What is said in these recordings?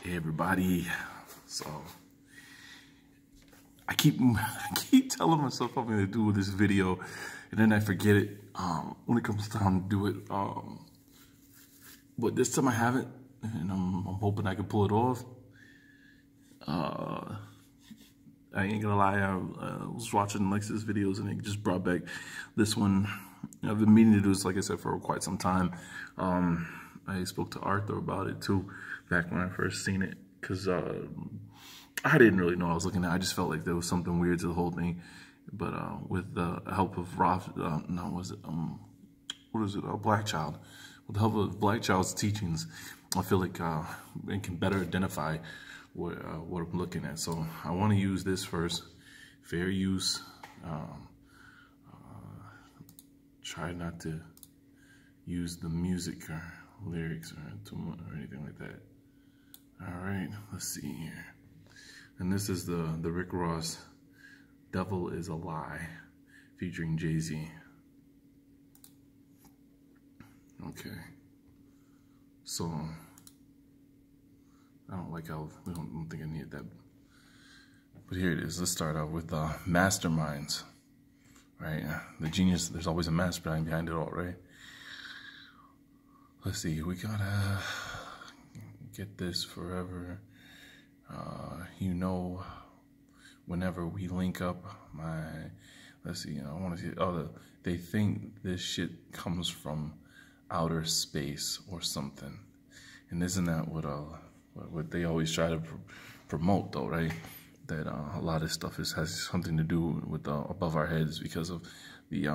Hey everybody, so I keep telling myself I'm gonna do this video and then I forget it when it comes time to do it, but this time I haven't, and I'm hoping I can pull it off. I ain't gonna lie, I was watching Alexa's videos and it just brought back this one. I've been meaning to do this, like I said, for quite some time. I spoke to Arthur about it too, back when I first seen it, because I didn't really know what I was looking at. I just felt like there was something weird to the whole thing. But with the help of Black Child. With the help of Black Child's teachings, I feel like it can better identify what I'm looking at. So I want to use this first. Fair use. Try not to use the music or lyrics or too much or anything like that. All right, let's see here. And this is the Rick Ross "Devil Is a Lie" featuring Jay-Z. Okay, so I don't like how I don't think I need that, but here it is. Let's start out with masterminds. Right, the genius. There's always a mastermind behind it all, right? Let's see. We gotta get this forever. You know, whenever we link up, let's see. I want to see. Oh, they think this shit comes from outer space or something, and isn't that what they always try to promote, though, right? That a lot of stuff has something to do with above our heads because of the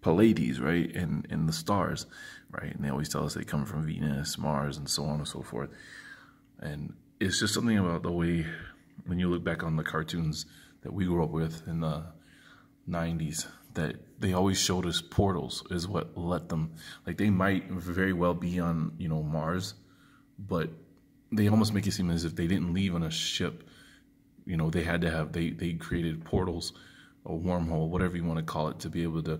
Pleiades, right, and the stars, right? And they always tell us they come from Venus, Mars, and so on and so forth. And it's just something about the way, when you look back on the cartoons that we grew up with in the 90s, that they always showed us portals is what let them, like, they might very well be on, you know, Mars, but they almost make it seem as if they didn't leave on a ship. You know, they had to have, they created portals, a wormhole, whatever you want to call it, to be able to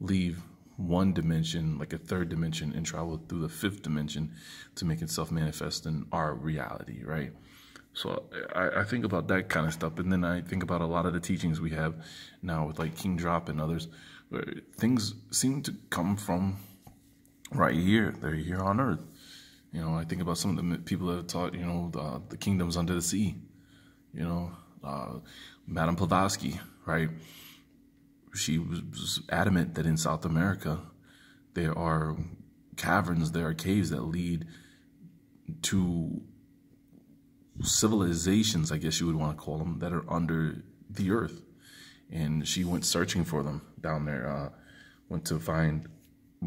leave one dimension, like a third dimension, and travel through the fifth dimension to make itself manifest in our reality, right? So I think about that kind of stuff, and then I think about a lot of the teachings we have now with like King Drop and others, where things seem to come from right here. They're here on Earth. You know, I think about some of the people that have taught, you know, the kingdoms under the sea. You know, Madame Blavatsky, right? She was adamant that in South America, there are caverns, there are caves that lead to civilizations, I guess you would want to call them, that are under the earth. And she went searching for them down there, went to find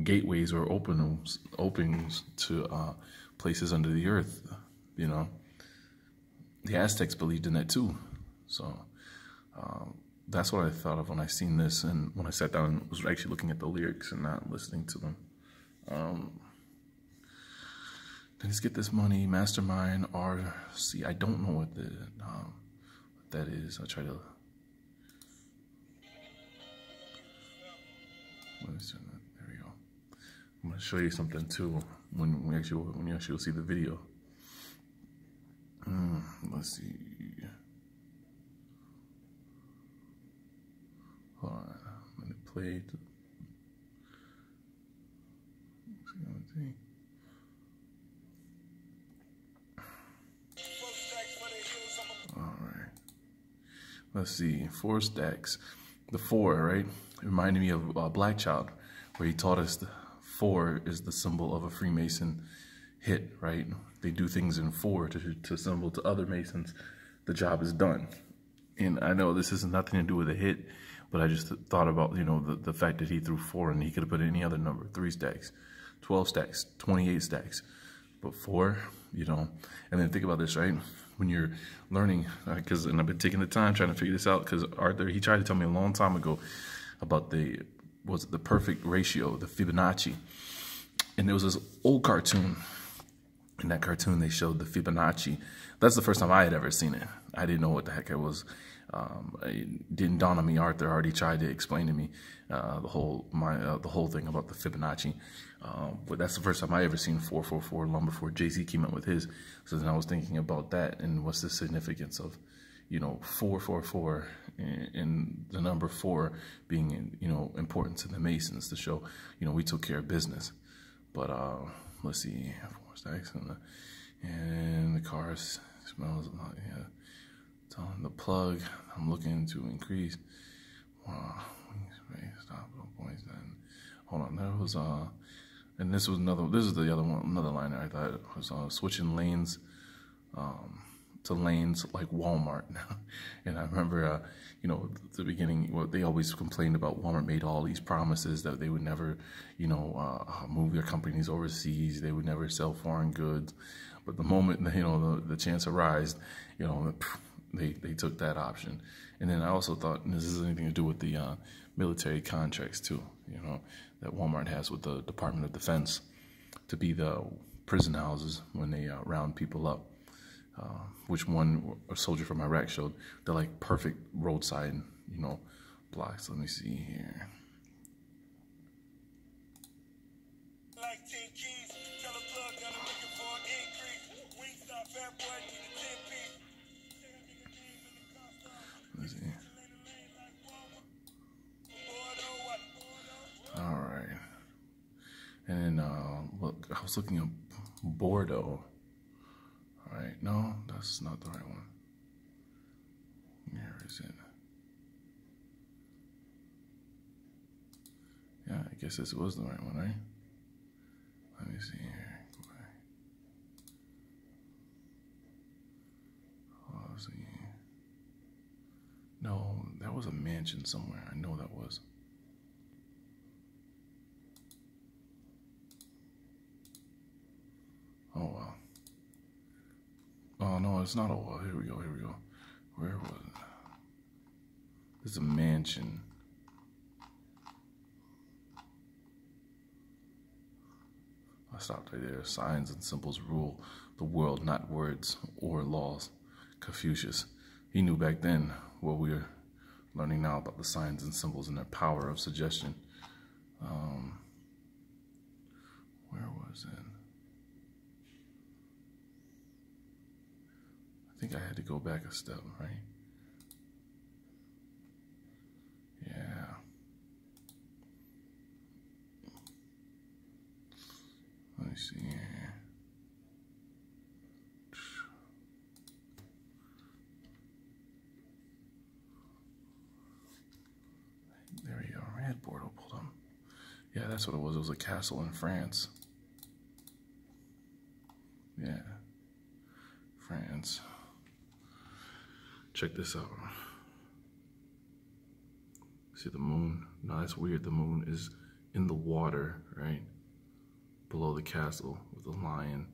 gateways or openings to places under the earth, you know. The Aztecs believed in that too. So that's what I thought of when I seen this, and when I sat down and was actually looking at the lyrics and not listening to them. Let's get this money, mastermind, RC. I don't know what that is. I'll try to. There we go. I'm gonna show you something too when you actually see the video. Let's see. Hold on. Let it play. All right. Let's see. 4 stacks. The 4, right? It reminded me of Black Child, where he taught us the 4 is the symbol of a Freemason hit, right? They do things in 4 to symbol to other Masons the job is done. And I know this has nothing to do with a hit, but I just thought about, you know, the fact that he threw 4 and he could have put any other number, 3 stacks, 12 stacks, 28 stacks, but 4, you know. And then think about this, right? When you're learning, and I've been taking the time trying to figure this out, because Arthur, he tried to tell me a long time ago about the perfect ratio, the Fibonacci. And there was this old cartoon. In that cartoon, they showed the Fibonacci. That's the first time I had ever seen it. I didn't know what the heck it was. It didn't dawn on me. Arthur already tried to explain to me the whole thing about the Fibonacci. But that's the first time I ever seen 444 long before Jay-Z came out with his. So then I was thinking about that and what's the significance of, 444 and the number 4 being, important to the Masons to show, we took care of business. But let's see, 4 stacks and the car smells like, yeah. Telling the plug I'm looking to increase. Stop points. Then hold on, there was and this was this is the other one, another line that I thought was switching lanes to lanes like Walmart now. And I remember at the beginning, they always complained about Walmart made all these promises that they would never move their companies overseas, they would never sell foreign goods. But the moment the chance arose, they took that option. And then I also thought, and this has anything to do with the military contracts too, that Walmart has with the Department of Defense to be the prison houses when they round people up, which a soldier from Iraq showed. They're like perfect roadside, blocks. Let me see here. All right. And then, look, I was looking up Bordeaux. All right. No, that's not the right one. Where is it? Yeah, I guess this was the right one, right? Let me see here. Go back. Oh, let's see. No, that was a mansion somewhere. I know that was. Oh, wow. Oh, no, it's not a wall. Here we go. Where was it? It's a mansion. I stopped right there. Signs and symbols rule the world, not words or laws. Confucius. He knew back then what we are learning now about the signs and symbols and their power of suggestion. Where was it? I think I had to go back a step, right? Yeah. Let me see here. There we go. Red Bordeaux pulled up. Yeah, that's what it was. It was a castle in France. Yeah. France. Check this out. See the moon? No, that's weird. The moon is in the water, right? Below the castle with the lion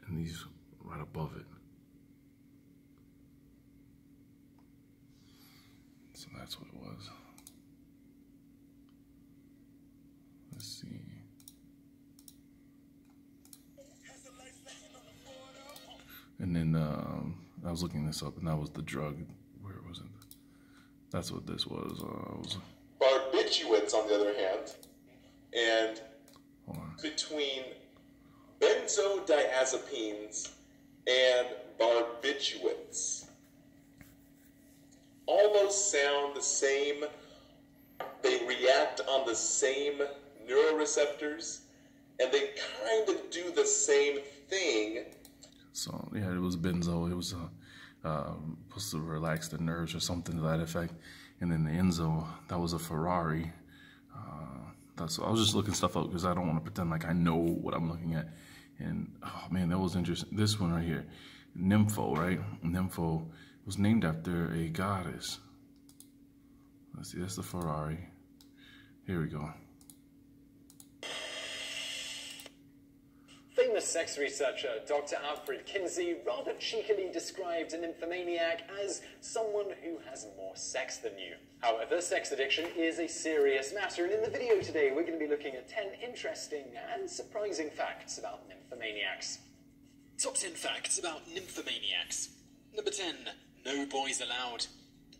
and these right above it. So that's what it was. Let's see. And then I was looking this up, and that was the drug. Where was it? That's what this was. Barbiturates, on the other hand, and between benzodiazepines and barbiturates almost sound the same. They react on the same neuroreceptors, and they kind of do the same thing. So yeah, it was benzo. It was supposed to relax the nerves or something to that effect. And then the Enzo, that was a Ferrari. I was just looking stuff up because I don't want to pretend like I know what I'm looking at. And oh man, that was interesting. This one right here, Nympho, right? Nympho was named after a goddess. Let's see, that's the Ferrari. Here we go. Famous sex researcher Dr. Alfred Kinsey rather cheekily described a nymphomaniac as someone who has more sex than you. However, sex addiction is a serious matter, and in the video today we're going to be looking at 10 interesting and surprising facts about nymphomaniacs. Top 10 facts about nymphomaniacs. Number 10, no boys allowed.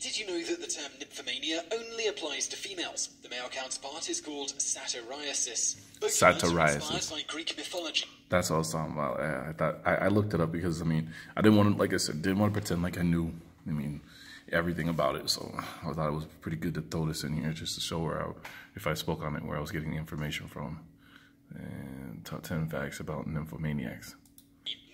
Did you know that the term nymphomania only applies to females? The male counterpart is called satyriasis. Both terms are inspired by Greek mythology. That's what I was talking about. I thought I looked it up because I didn't want to, like I said, didn't want to pretend like I knew. Everything about it. So I thought it was pretty good to throw this in here just to show if I spoke on it, where I was getting the information from, and top 10 facts about nymphomaniacs.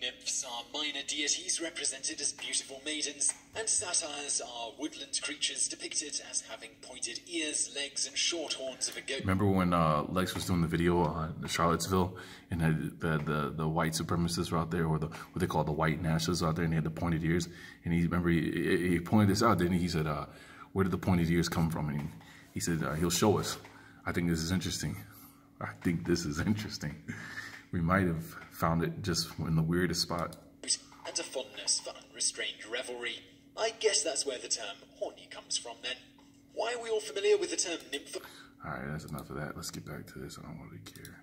Nymphs are minor deities represented as beautiful maidens, and satyrs are woodland creatures depicted as having pointed ears, legs, and short horns of a goat. Remember when Lex was doing the video on Charlottesville, and the white supremacists were out there, or what they call the white nationalists out there, and they had the pointed ears, and he pointed this out, didn't he? He said, where did the pointed ears come from? And he said, he'll show us. I think this is interesting. We might have found it just in the weirdest spot. And a fondness for unrestrained revelry. I guess that's where the term horny comes from then. Why are we all familiar with the term nymph? Alright, that's enough of that. Let's get back to this. I don't really care.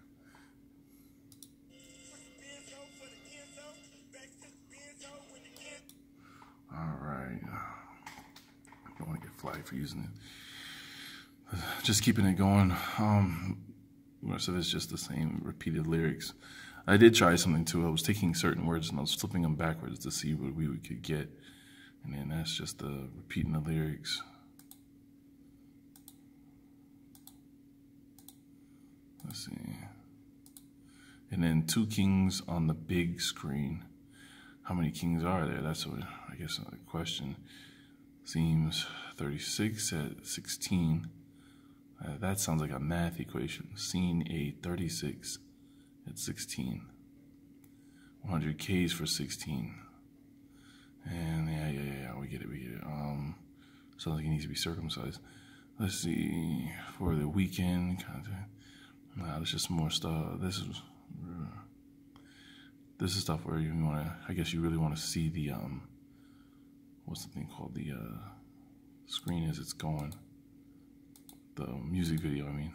Alright. I don't want to get flagged for using it. Just keeping it going. The rest of it's just the same repeated lyrics. I did try something too. I was taking certain words and I was flipping them backwards to see what we could get. And then that's just repeating the lyrics. Let's see. And then 2 kings on the big screen. How many kings are there? That's what, I guess, the question. Seems 36 at 16. That sounds like a math equation. Scene A, 36 at 16. 100 Ks for 16. And yeah, we get it. Sounds like he needs to be circumcised. Let's see, for the weekend content. Nah, there's just more stuff. This is stuff where you wanna, I guess you really wanna see the, what's the thing called? The screen as it's going. The music video, I mean.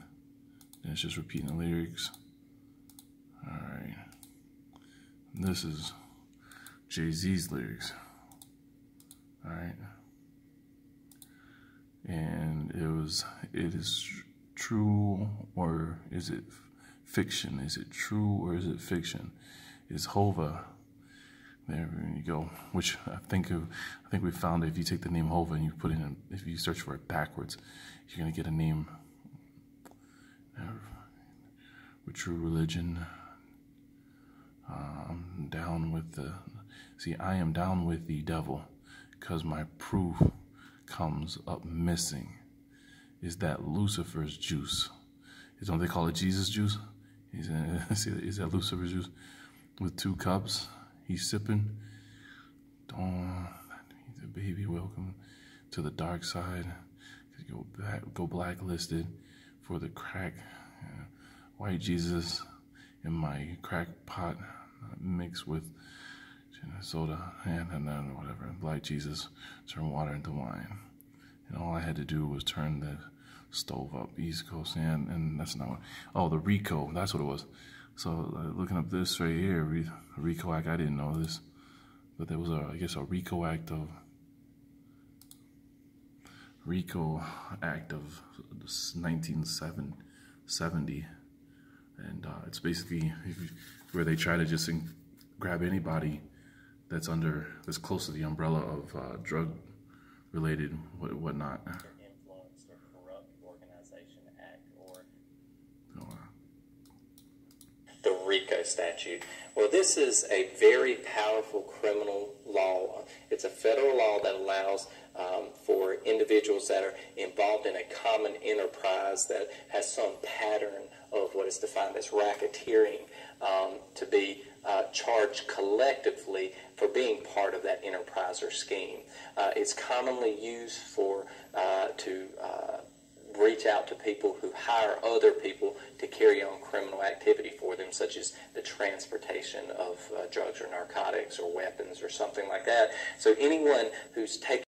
And it's just repeating the lyrics. Alright. This is Jay-Z's lyrics. Alright. And it is true or is it fiction? Is it true or is it fiction? Is Hova, there you go, which I think we found that if you take the name Hova and you put in, if you search for it backwards, you're going to get a name with true religion. I'm down with I am down with the devil because my proof comes up missing. Is that Lucifer's juice? Don't they call it Jesus juice? Is that Lucifer's juice? With 2 cups, he's sipping. He's a baby, welcome to the dark side. Go blacklisted for the crack. White Jesus in my crack pot mixed with soda and then whatever. Black Jesus turned water into wine. And all I had to do was turn the stove up, East Coast, and that's not what, oh, the RICO, that's what it was. So looking up this right here, RICO Act, I didn't know this, but there was I guess a RICO Act of 1970, and it's basically where they try to just grab anybody that's close to the umbrella of drug related whatnot. Influenced or corrupt organization act, or the RICO statute. Well, this is a very powerful criminal law. It's a federal law that allows for individuals that are involved in a common enterprise that has some pattern of what is defined as racketeering to be charged collectively for being part of that enterprise or scheme. It's commonly used for to reach out to people who hire other people to carry on criminal activity for them, such as the transportation of drugs or narcotics or weapons or something like that. So anyone who's taking